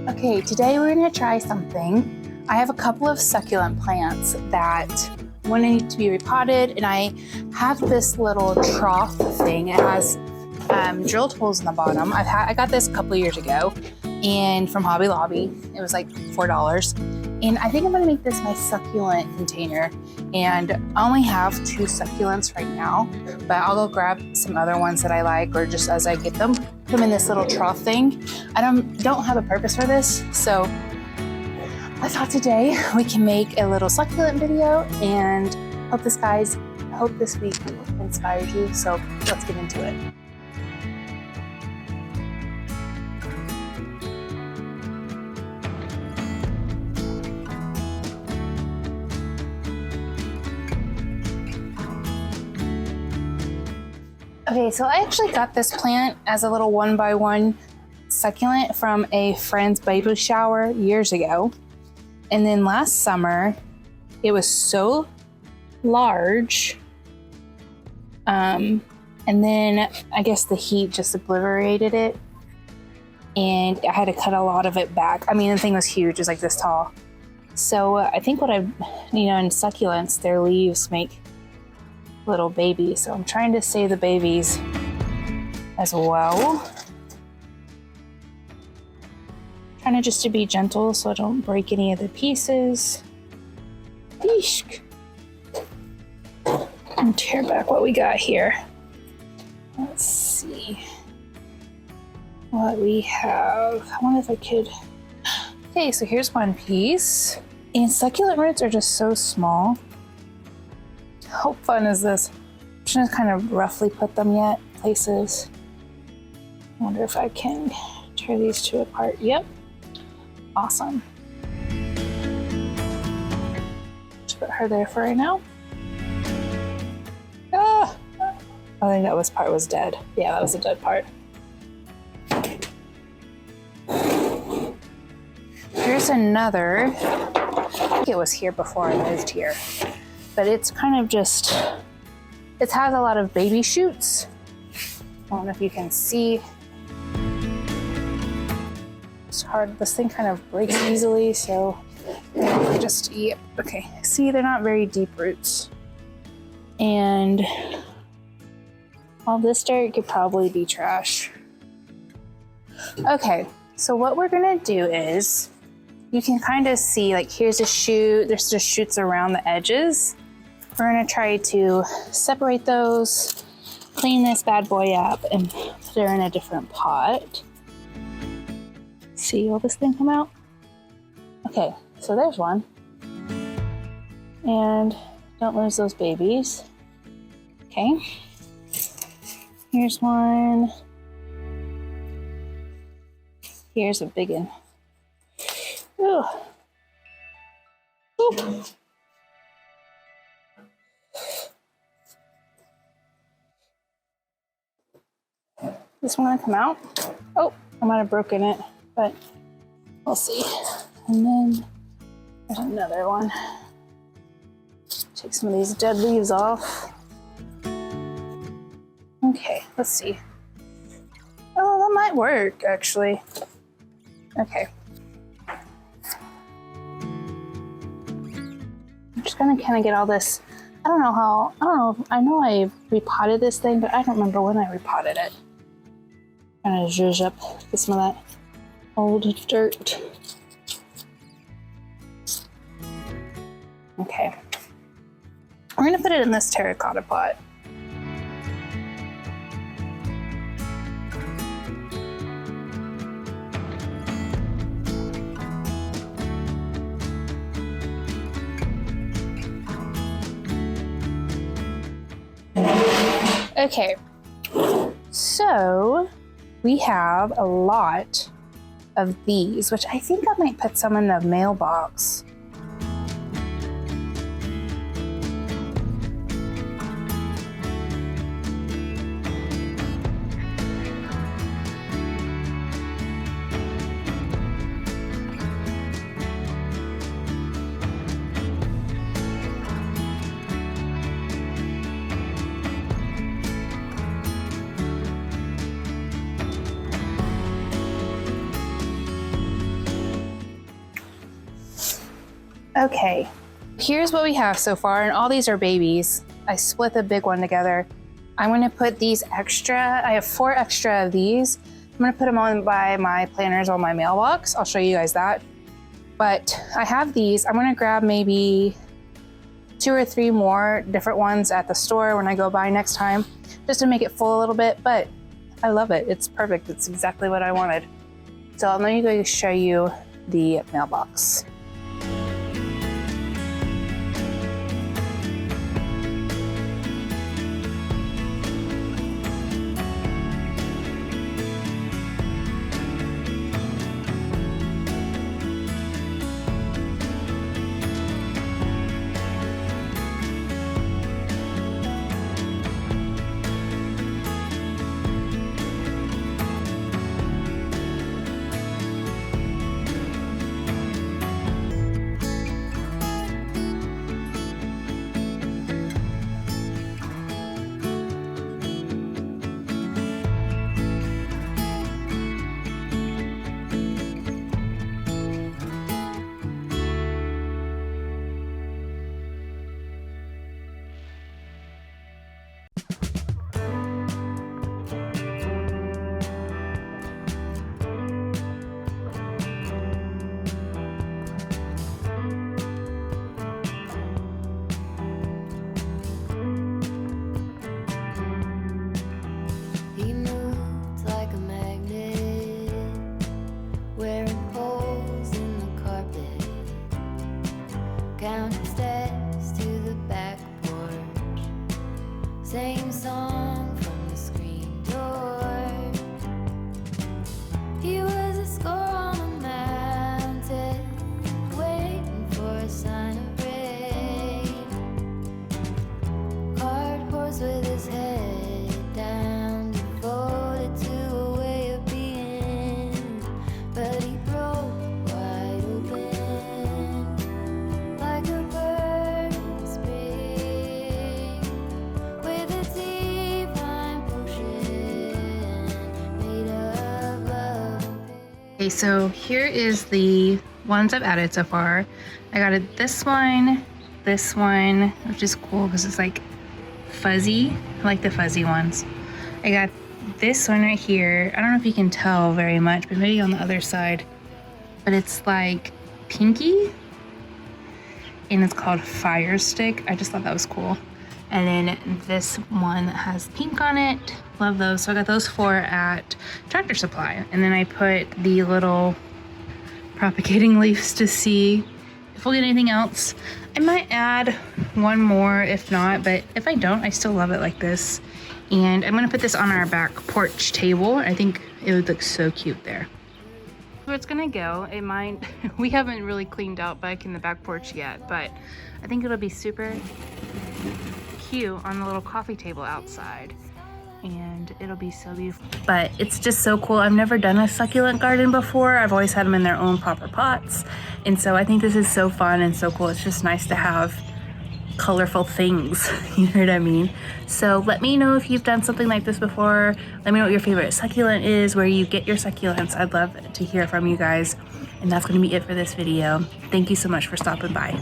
Okay, today we're gonna try something. I have a couple of succulent plants that need to be repotted, and I have this little trough thing. It has drilled holes in the bottom. I got this a couple of years ago, and from Hobby Lobby. It was like $4. And I think I'm gonna make this my succulent container. And I only have 2 succulents right now, but I'll go grab some other ones that I like, or just as I get them, put them in this little trough thing. I don't have a purpose for this, so I thought today we can make a little succulent video, and hope this week inspires you. So let's get into it. Okay, so I actually got this plant as a little 1x1 succulent from a friend's baby shower years ago. And then last summer, it was so large. And then I guess the heat just obliterated it. And I had to cut a lot of it back. I mean, the thing was huge, it was like this tall. So I think in succulents, their leaves make little babies. So I'm trying to save the babies as well. Trying to just to be gentle so I don't break any of the pieces. Eesh. And tear back what we got here. Let's see what we have. I wonder if I could. Okay, so here's one piece. And succulent roots are just so small. How fun is this? I'm just gonna kind of roughly put them places. I wonder if I can tear these 2 apart. Yep. Awesome. Just put her there for right now. Ah! I think that part was dead. Yeah, that was a dead part. Here's another. I think it was here before I moved here. But it's kind of just, it has a lot of baby shoots. I don't know if you can see. It's hard, this thing kind of breaks easily, so yep, okay. See, they're not very deep roots. And all this dirt could probably be trash. Okay, so what we're gonna do is, you can kind of see, like here's a shoot, there's just shoots around the edges. We're gonna try to separate those, clean this bad boy up, and put her in a different pot. See all this thing come out? Okay, so there's one. And don't lose those babies. Okay. Here's one. Here's a big one. Ooh. Ooh. This one gonna come out? Oh, I might have broken it, but we'll see. And then there's another one. Take some of these dead leaves off. Okay, let's see. Oh, that might work actually. Okay. I'm just gonna kind of get all this. I know I repotted this thing, but I don't remember when I repotted it. Kind of zhuzh up, get some of that old dirt. Okay. We're gonna put it in this terracotta pot. Okay, so we have a lot of these, which I think I might put some in the mailbox. Okay, here's what we have so far, and all these are babies. I split the big one together. I'm gonna put these extra, I have 4 extra of these. I'm gonna put them on by my planters on my mailbox. I'll show you guys that. But I have these. I'm gonna grab maybe 2 or 3 more different ones at the store when I go by next time, just to make it full a little bit, but I love it. It's perfect. It's exactly what I wanted. So I'm going to show you the mailbox. Same song from the screen door. He was a score on a mountain, waiting for a sign of rain. Card horse with his head down, devoted to a way of being, but he broke wide open like a bird in spring. Okay, so here is the ones I've added so far. I got this one, which is cool because it's like fuzzy. I like the fuzzy ones. I got this one right here. I don't know if you can tell very much, but maybe on the other side. But it's like pinky, and it's called Fire Stick. I just thought that was cool. And then this one that has pink on it. Love those. So I got those 4 at Tractor Supply. And then I put the little propagating leaves to see if we'll get anything else. I might add one more if not, but if I don't, I still love it like this. And I'm gonna put this on our back porch table. I think it would look so cute there. Where it's gonna go, it might, we haven't really cleaned out back in the back porch yet, but I think it'll be super cute on the little coffee table outside, and it'll be so beautiful. But it's just so cool. I've never done a succulent garden before. I've always had them in their own proper pots, and so I think this is so fun and so cool. It's just nice to have colorful things, you know what I mean? So let me know if you've done something like this before. Let me know what your favorite succulent is, where you get your succulents. I'd love to hear from you guys. And that's going to be it for this video. Thank you so much for stopping by.